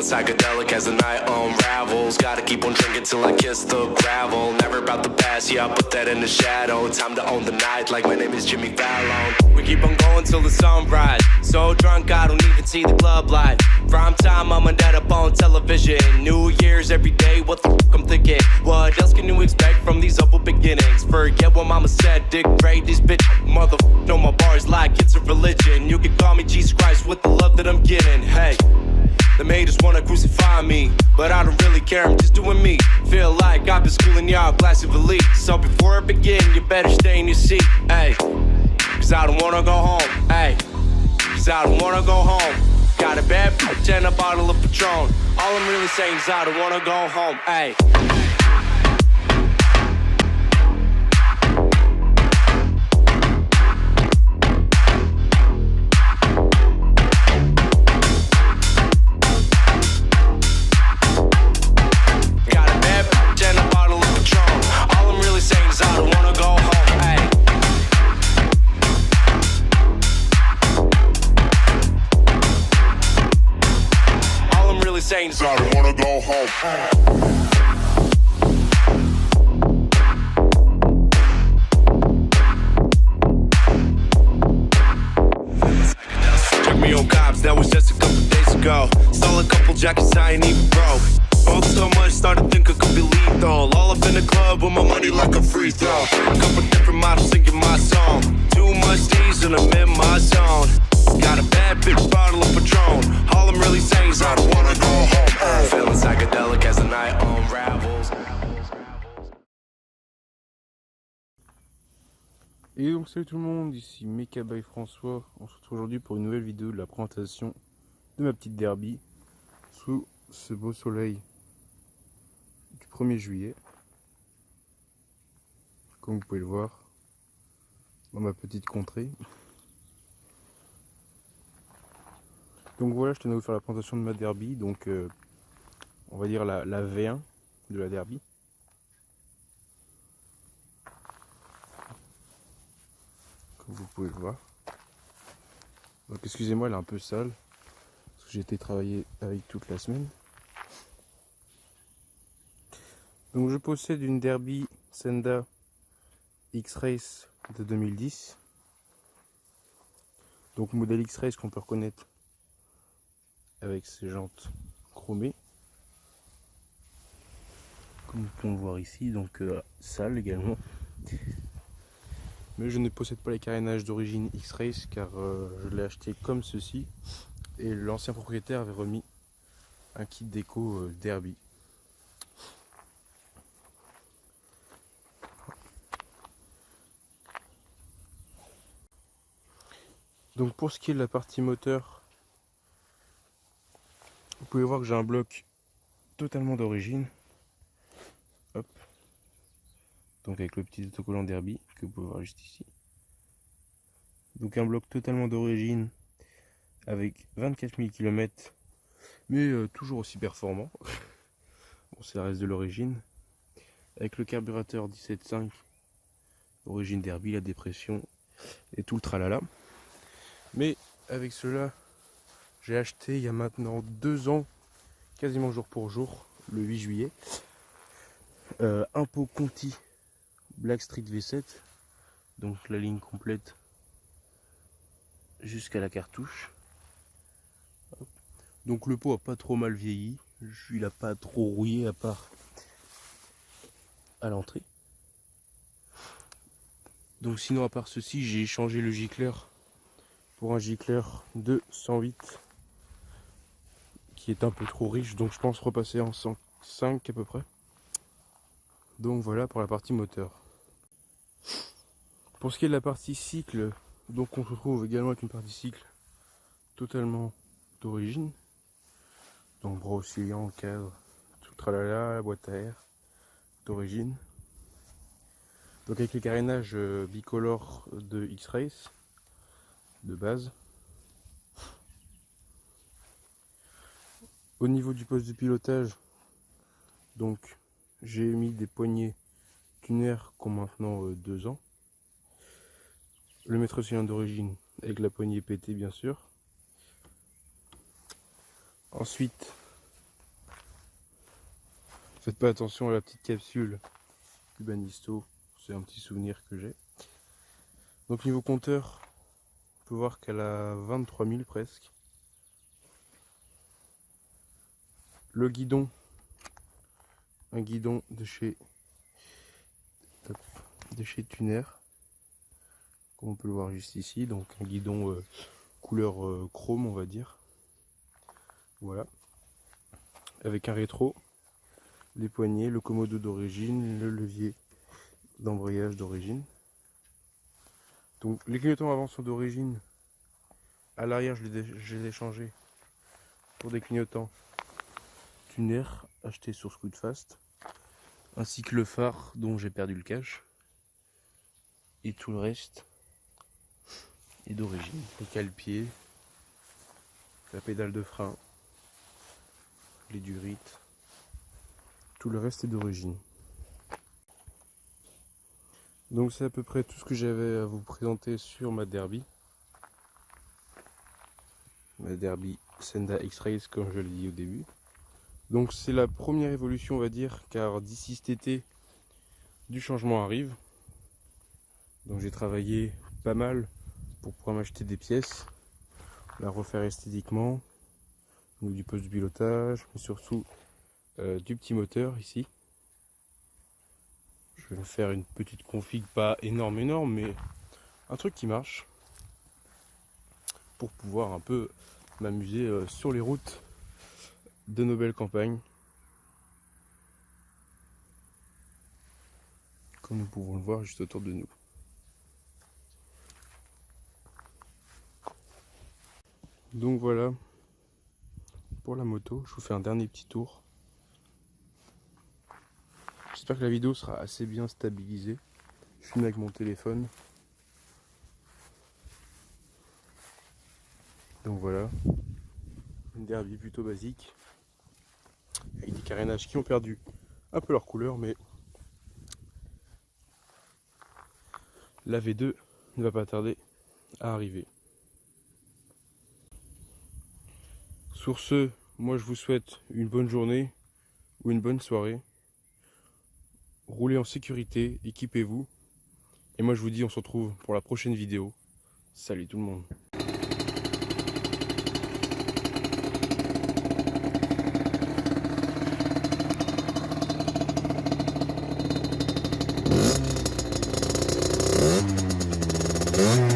Feeling psychedelic as the night unravels. Gotta keep on drinking till I kiss the gravel. Never about the past, yeah, I put that in the shadow. Time to own the night like my name is Jimmy Fallon. We keep on going till the sunrise. So drunk I don't even see the club light. Prime time I'm dead up on television. New Year's every day, what the fuck I'm thinking? What else can you expect from these humble beginnings? Forget what mama said, dick grade these bitch motherfuckers know my bars like it's a religion. You can call me Jesus Christ with the love that I'm getting. Hey, the haters wanna crucify me, but I don't really care, I'm just doing me. Feel like I've been schooling y'all class of elite. So before I begin, you better stay in your seat. Hey, cause I don't wanna go home. Hey, cause I don't wanna go home. Got a bad bitch and a bottle of Patron. All I'm really saying is I don't wanna go home. Hey. I don't wanna go home. Took me on cops, that was just a couple days ago. Stole a couple jackets I ain't even broke. Broke so much, started thinking I could be lethal. All up in the club with my money like a free throw. A couple different models singing my song. Too much tease and I'm in my zone. Got a bad bitch bottle of Patron. All I'm really saying is I don't wanna go home. Feeling psychedelic as the night unravels. Et donc salut tout le monde, ici Mecha by François. On se retrouve aujourd'hui pour une nouvelle vidéo de la présentation de ma petite derby sous ce beau soleil du 1er juillet. Comme vous pouvez le voir dans ma petite contrée. Donc voilà, je tenais à vous faire la présentation de ma derby, donc on va dire la V1 de la derby. Comme vous pouvez le voir. Donc excusez-moi, elle est un peu sale, parce que j'ai été travailler avec toute la semaine. Donc je possède une derby Senda X-Race de 2010. Donc modèle X-Race qu'on peut reconnaître avec ses jantes chromées, comme nous pouvons le voir ici, donc sale également. Mais je ne possède pas les carénages d'origine X-Race car je l'ai acheté comme ceci et l'ancien propriétaire avait remis un kit déco derby. Donc pour ce qui est de la partie moteur, vous pouvez voir que j'ai un bloc totalement d'origine. Hop. Donc avec le petit autocollant derby que vous pouvez voir juste ici. Donc un bloc totalement d'origine avec 24 000 km, mais toujours aussi performant. Bon, ça reste de l'origine. Avec le carburateur 17.5, origine derby, la dépression et tout le tralala. Mais avec cela, j'ai acheté il y a maintenant 2 ans, quasiment jour pour jour, le 8 juillet, un pot Conti Blackstreet V7, donc la ligne complète jusqu'à la cartouche. Donc le pot a pas trop mal vieilli, il a pas trop rouillé à part à l'entrée. Donc sinon à part ceci, j'ai changé le gicleur pour un gicleur de 108 qui est un peu trop riche, donc je pense repasser en 105 à peu près. Donc voilà pour la partie moteur. Pour ce qui est de la partie cycle, donc on se retrouve également avec une partie cycle totalement d'origine. Donc bras oscillant, cadre, tout le tralala, la boîte à air d'origine. Donc avec les carénages bicolores de X-Race de base. Au niveau du poste de pilotage, donc j'ai mis des poignées tuner qui ont maintenant 2 ans. Le maître cylindre d'origine avec la poignée pétée bien sûr. Ensuite Faites pas attention à la petite capsule du Banisto, c'est un petit souvenir que j'ai. Donc niveau compteur, on peut voir qu'elle a 23 000 presque. Le guidon, un guidon de chez Tuner, comme on peut le voir juste ici, donc un guidon couleur chrome on va dire. Voilà, avec un rétro, les poignées, le commodo d'origine, le levier d'embrayage d'origine. Donc les clignotants avant sont d'origine. À l'arrière je les ai changés pour des clignotants Tuner achetés sur Scootfast, ainsi que le phare dont j'ai perdu le cache. Et tout le reste est d'origine. Les cale-pieds, la pédale de frein, les durites, tout le reste est d'origine. Donc c'est à peu près tout ce que j'avais à vous présenter sur ma Derby. Ma Derby Senda X-Race comme je l'ai dit au début. Donc c'est la première évolution on va dire, car d'ici cet été, du changement arrive. Donc j'ai travaillé pas mal pour pouvoir m'acheter des pièces, la refaire esthétiquement, donc du poste de pilotage, mais surtout du petit moteur ici. Je vais faire une petite config, pas énorme, mais un truc qui marche pour pouvoir un peu m'amuser sur les routes de nos belles campagnes, comme nous pouvons le voir juste autour de nous. Donc voilà pour la moto, je vous fais un dernier petit tour. J'espère que la vidéo sera assez bien stabilisée. Je filme avec mon téléphone. Donc voilà, une Derby plutôt basique, avec des carénages qui ont perdu un peu leur couleur, mais la V2 ne va pas tarder à arriver. Sur ce, moi je vous souhaite une bonne journée ou une bonne soirée. Roulez en sécurité, équipez-vous. Et moi je vous dis on se retrouve pour la prochaine vidéo. Salut tout le monde. Yeah.